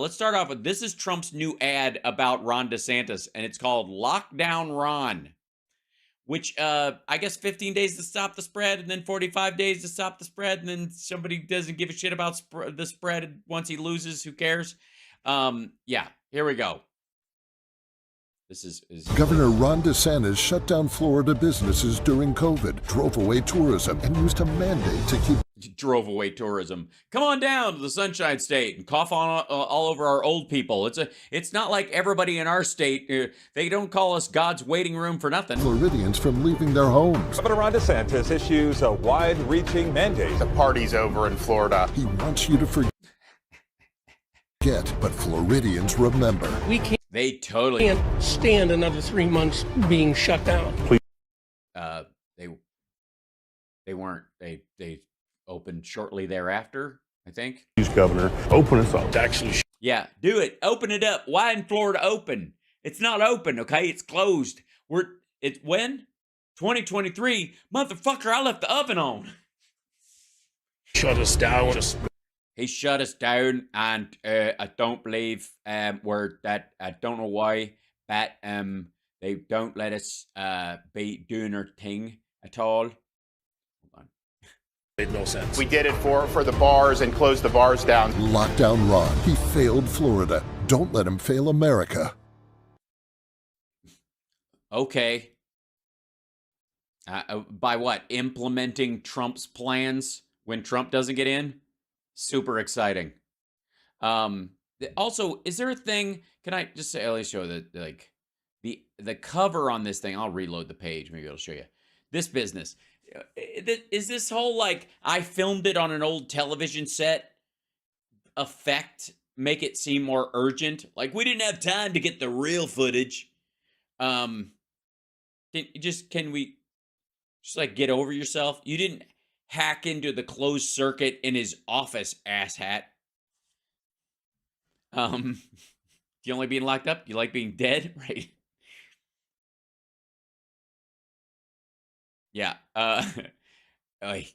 Let's start off with this is Trump's new ad about Ron DeSantis, and it's called Lockdown Ron, which I guess 15 days to stop the spread, and then 45 days to stop the spread, and then somebody doesn't give a shit about the spread once he loses. Who cares? Yeah, here we go. This is Governor Ron DeSantis shut down Florida businesses during COVID, drove away tourism, and used a mandate to keep drove away tourism. Come on down to the Sunshine State and cough on all over our old people. It's not like everybody in our state. They don't call us God's waiting room for nothing. Floridians from leaving their homes. Governor Ron DeSantis issues a wide-reaching mandate. The party's over in Florida. He wants you to forget, but Floridians remember. They totally can't stand another 3 months being shut down. They weren't. They opened shortly thereafter, I think. Governor, open us up. Actually, Yeah, do it. Open it up. Why isn't Florida open? It's not open, okay? It's closed. It's when? 2023? Motherfucker, I left the oven on. shut us down. He shut us down, and I don't believe I don't know why, but they don't let us be doing our thing at all. Hold on. Made no sense. We did it for the bars and closed the bars down. Lockdown Ron. He failed Florida. Don't let him fail America. Okay. By what? Implementing Trump's plans when Trump doesn't get in? Super exciting. Also, is there a thing? Can I just say, at least show that like the cover on this thing? I'll reload the page. Maybe it'll show you this business. Is this whole like I filmed it on an old television set effect make it seem more urgent? Like we didn't have time to get the real footage. Can we just like get over yourself? You didn't hack into the closed circuit in his office, asshat. You only being locked up? You like being dead? Right. Yeah. Oh,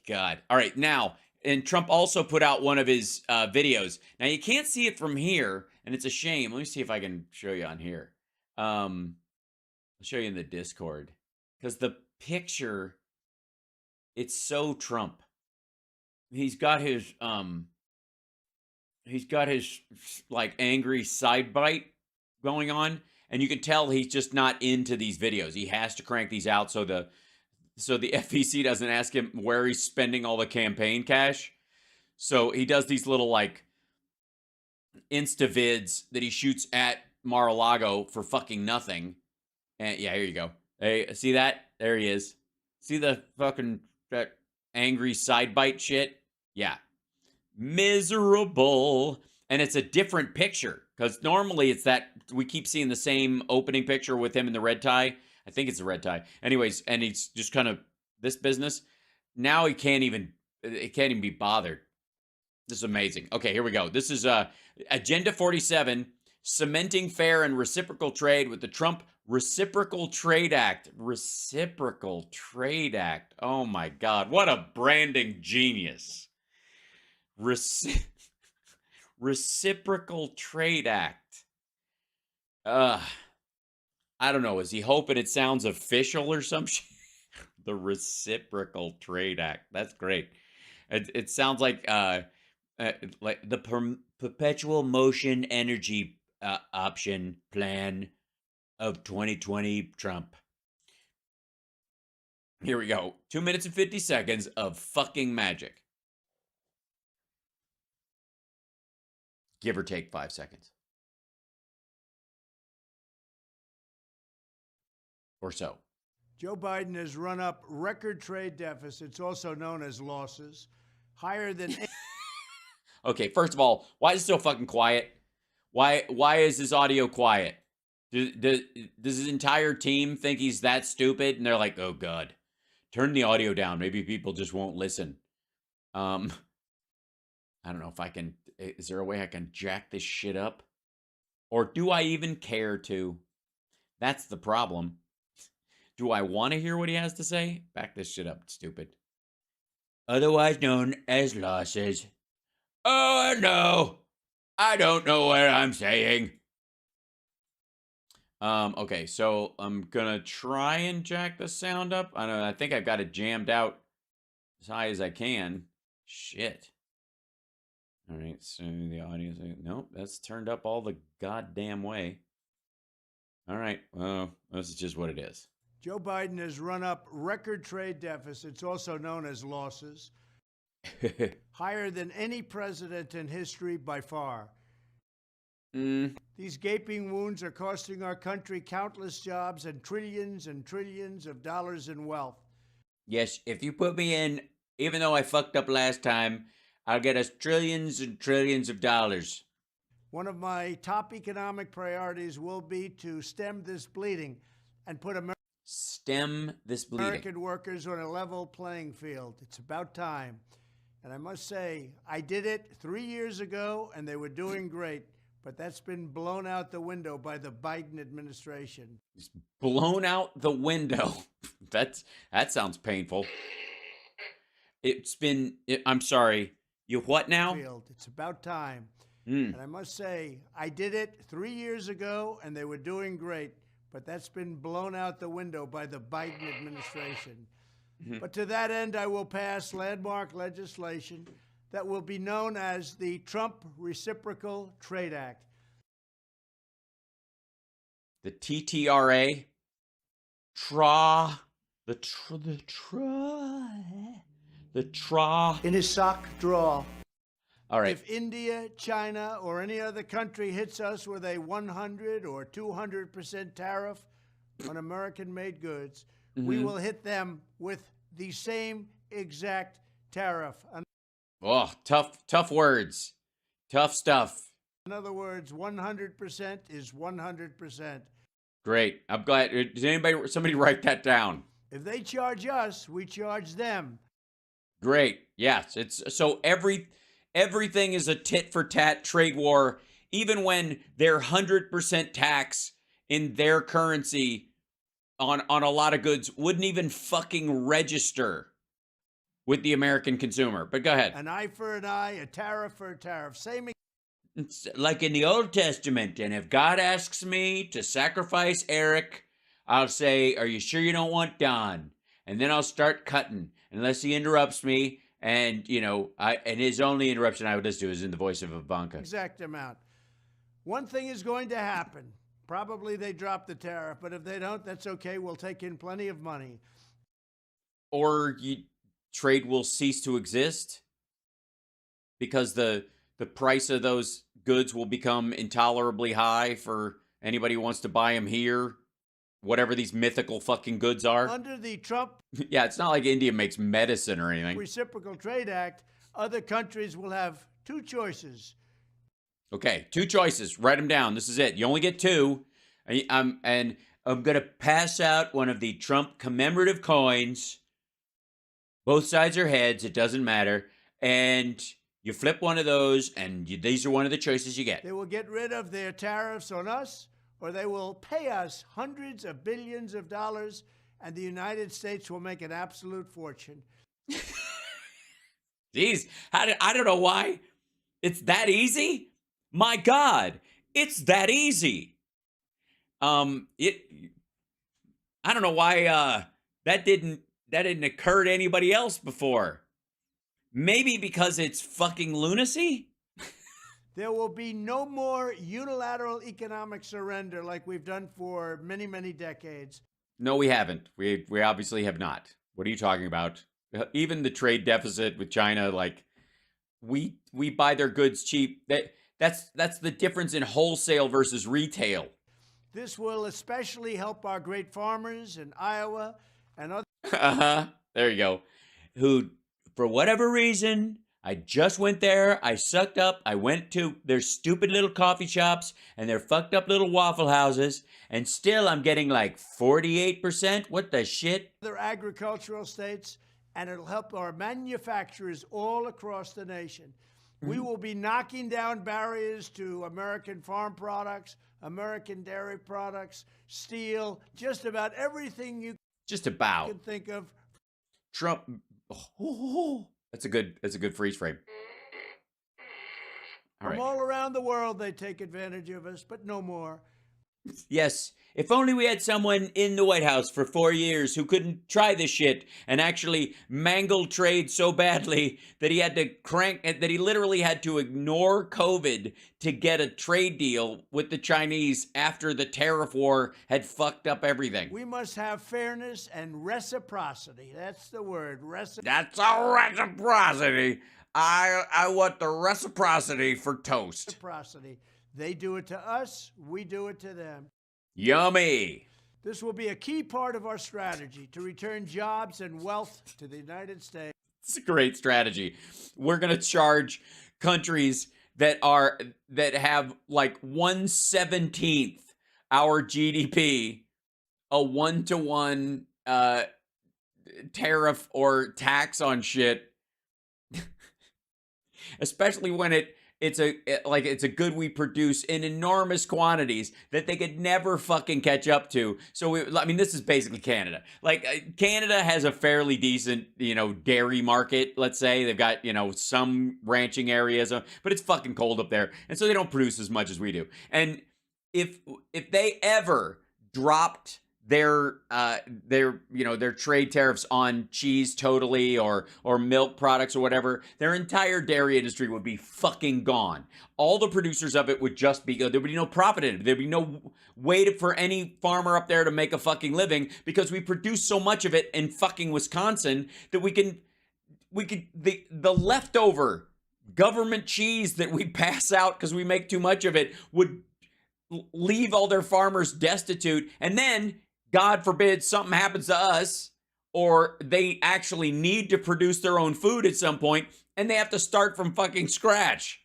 God. All right. Now, and Trump also put out one of his videos. Now, you can't see it from here, and it's a shame. Let me see if I can show you on here. I'll show you in the Discord. Because the picture, it's so Trump. He's got his like angry side bite going on, and you can tell he's just not into these videos. He has to crank these out so the FEC doesn't ask him where he's spending all the campaign cash. So he does these little like Insta vids that he shoots at Mar-a-Lago for fucking nothing. And yeah, here you go. Hey, see that? There he is. See the fucking that angry side bite shit? Yeah. Miserable. And it's a different picture because normally it's that we keep seeing the same opening picture with him in the red tie. I think it's a red tie. Anyways, and he's just kind of this business. Now it can't even be bothered. This is amazing. Okay, here we go. This is Agenda 47, cementing fair and reciprocal trade with the Trump Reciprocal Trade Act. Reciprocal Trade Act. Oh my God. What a branding genius. Reciprocal Trade Act. I don't know. Is he hoping it sounds official or some shit? The Reciprocal Trade Act. That's great. It sounds like the perpetual motion energy option plan of 2020 Trump. Here we go. 2 minutes and 50 seconds of fucking magic. Give or take 5 seconds. Or so. Joe Biden has run up record trade deficits, also known as losses, higher than... Okay, first of all, why is it so fucking quiet? Why is his audio quiet? Does his entire team think he's that stupid? And they're like, oh, God, turn the audio down. Maybe people just won't listen. I don't know if I can... Is there a way I can jack this shit up? Or do I even care to? That's the problem. Do I want to hear what he has to say? Back this shit up, stupid. Otherwise known as losses. Oh, no. I don't know what I'm saying. Okay, so I'm gonna try and jack the sound up. I don't know, I think I've got it jammed out as high as I can. Shit. All right, so the audience, nope, that's turned up all the goddamn way. All right, well, this is just what it is. Joe Biden has run up record trade deficits, also known as losses, higher than any president in history by far. These gaping wounds are costing our country countless jobs and trillions of dollars in wealth. Yes, if you put me in, even though I fucked up last time, I'll get us trillions and trillions of dollars. One of my top economic priorities will be to stem this bleeding and put American workers on a level playing field. It's about time. And I must say, I did it 3 years ago, and they were doing great. But that's been blown out the window by the Biden administration. It's blown out the window. That sounds painful. I'm sorry. You what now? It's about time. And I must say, I did it 3 years ago, and they were doing great. But that's been blown out the window by the Biden administration. But to that end, I will pass landmark legislation that will be known as the Trump Reciprocal Trade Act. The TTRA? In his sock drawer. All right. If India, China, or any other country hits us with a 100 or 200% tariff on American-made goods, we will hit them with the same exact tariff. Oh, tough words. Tough stuff. In other words, 100% is 100%. Great. I'm glad. Did somebody write that down? If they charge us, we charge them. Great. Yes. It's so everything is a tit for tat trade war, even when they're 100% tax in their currency on a lot of goods wouldn't even fucking register with the American consumer. But go ahead. An eye for an eye, a tariff for a tariff. Same. It's like in the Old Testament, and if God asks me to sacrifice Eric, I'll say, "Are you sure you don't want Don?" And then I'll start cutting, unless he interrupts me. And and his only interruption I would listen to is in the voice of Ivanka. Exact amount. One thing is going to happen. Probably they drop the tariff, but if they don't, that's okay. We'll take in plenty of money. Or trade will cease to exist because the price of those goods will become intolerably high for anybody who wants to buy them here, whatever these mythical fucking goods are. Under the Trump Yeah, it's not like India makes medicine or anything. Reciprocal Trade Act, other countries will have two choices. Okay, two choices. Write them down. This is it. You only get two. And I'm going to pass out one of the Trump commemorative coins. Both sides are heads. It doesn't matter. And you flip one of those, and these are one of the choices you get. They will get rid of their tariffs on us, or they will pay us hundreds of billions of dollars, and the United States will make an absolute fortune. Jeez, I don't know why. It's that easy? My God, it's that easy. I don't know why that didn't occur to anybody else before. Maybe because it's fucking lunacy? There will be no more unilateral economic surrender like we've done for many, many decades. No, we haven't. We obviously have not. What are you talking about? Even the trade deficit with China, like we buy their goods cheap. That's the difference in wholesale versus retail. This will especially help our great farmers in Iowa and other. There you go. Who, for whatever reason, I just went there, I sucked up, I went to their stupid little coffee shops and their fucked up little waffle houses, and still I'm getting like 48%? What the shit? Other agricultural states, and it'll help our manufacturers all across the nation. We will be knocking down barriers to American farm products, American dairy products, steel, just about everything you can think of. Trump. That's a good freeze frame. All From right. all around the world, they take advantage of us, but no more. Yes. If only we had someone in the White House for 4 years who couldn't try this shit and actually mangle trade so badly that he had to that he literally had to ignore COVID to get a trade deal with the Chinese after the tariff war had fucked up everything. We must have fairness and reciprocity. That's the word. That's a reciprocity. I want the reciprocity for toast. Reciprocity. They do it to us, we do it to them. Yummy. This will be a key part of our strategy to return jobs and wealth to the United States. It's a great strategy. We're going to charge countries that have like 1/17 our GDP a 1-to-1 tariff or tax on shit. Especially when it's a good we produce in enormous quantities that they could never fucking catch up to. So this is basically Canada. Like Canada has a fairly decent, dairy market, let's say. They've got, some ranching areas, but it's fucking cold up there. And so they don't produce as much as we do. And if they ever dropped their trade tariffs on cheese totally or milk products or whatever, their entire dairy industry would be fucking gone. All the producers of it would just be, there would be no profit in it. There'd be no way for any farmer up there to make a fucking living because we produce so much of it in fucking Wisconsin that the leftover government cheese that we pass out because we make too much of it would leave all their farmers destitute. And then God forbid something happens to us or they actually need to produce their own food at some point and they have to start from fucking scratch.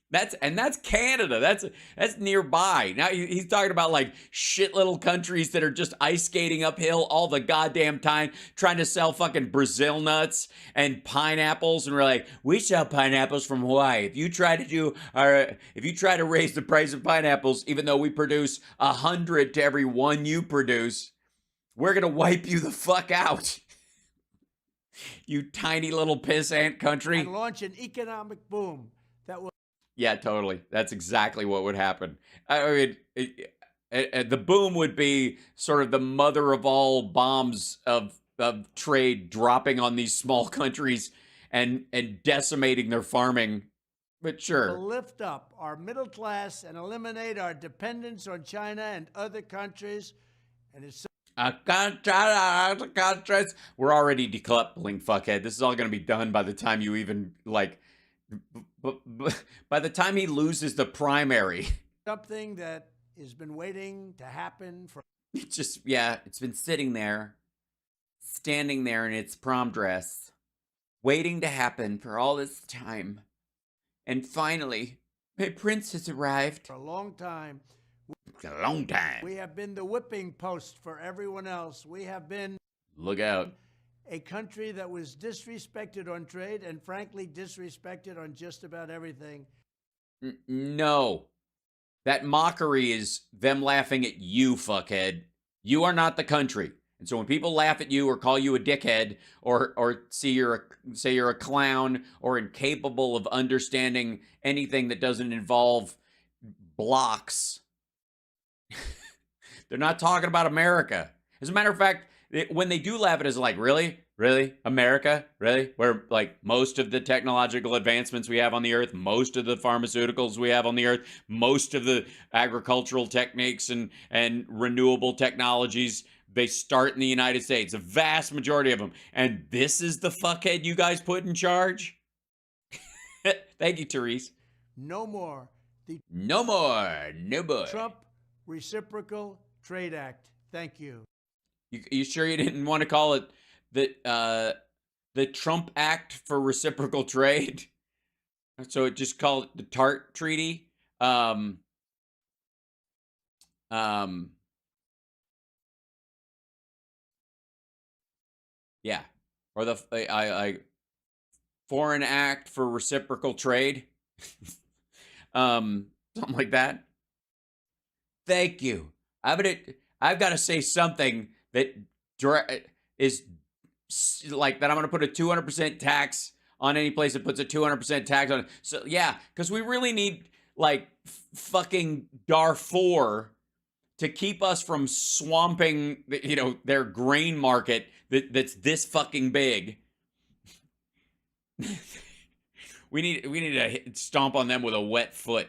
That's Canada. That's nearby. Now he's talking about like shit little countries that are just ice skating uphill all the goddamn time, trying to sell fucking Brazil nuts and pineapples, and we're like, we sell pineapples from Hawaii. If you try to raise the price of pineapples, even though we produce 100 to every one you produce, we're gonna wipe you the fuck out. You tiny little pissant country. And launch an economic boom that will. Yeah, totally. That's exactly what would happen. I mean, the boom would be sort of the mother of all bombs of trade dropping on these small countries and decimating their farming. But sure. Lift up our middle class and eliminate our dependence on China and other countries. And it's countries. We're already decoupling, fuckhead. This is all going to be done by the time you even by the time he loses the primary. Something that has been waiting to happen for. It's been sitting there, standing there in its prom dress, waiting to happen for all this time. And finally, my prince has arrived. For a long time. A long time. We have been the whipping post for everyone else. We have been. Look out. A country that was disrespected on trade and frankly disrespected on just about everything. No. That mockery is them laughing at you, fuckhead. You are not the country. And so when people laugh at you or call you a dickhead or say you're a clown or incapable of understanding anything that doesn't involve blocks, they're not talking about America. As a matter of fact, when they do laugh at us, like, really? America? Really? Where, like, most of the technological advancements we have on the earth, most of the pharmaceuticals we have on the earth, most of the agricultural techniques and renewable technologies, they start in the United States, a vast majority of them. And this is the fuckhead you guys put in charge? Thank you, Therese. No more. No more. Trump Reciprocal Trade Act. Thank you. You sure you didn't want to call it the Trump Act for Reciprocal Trade? So it just called it the TART Treaty. Yeah, or the Foreign Act for Reciprocal Trade. Something like that. Thank you. I've got to say something that is like that. I'm going to put a 200% tax on any place that puts a 200% tax on it. So yeah, because we really need like fucking Darfur to keep us from swamping, their grain market that's this fucking big. We need to stomp on them with a wet foot.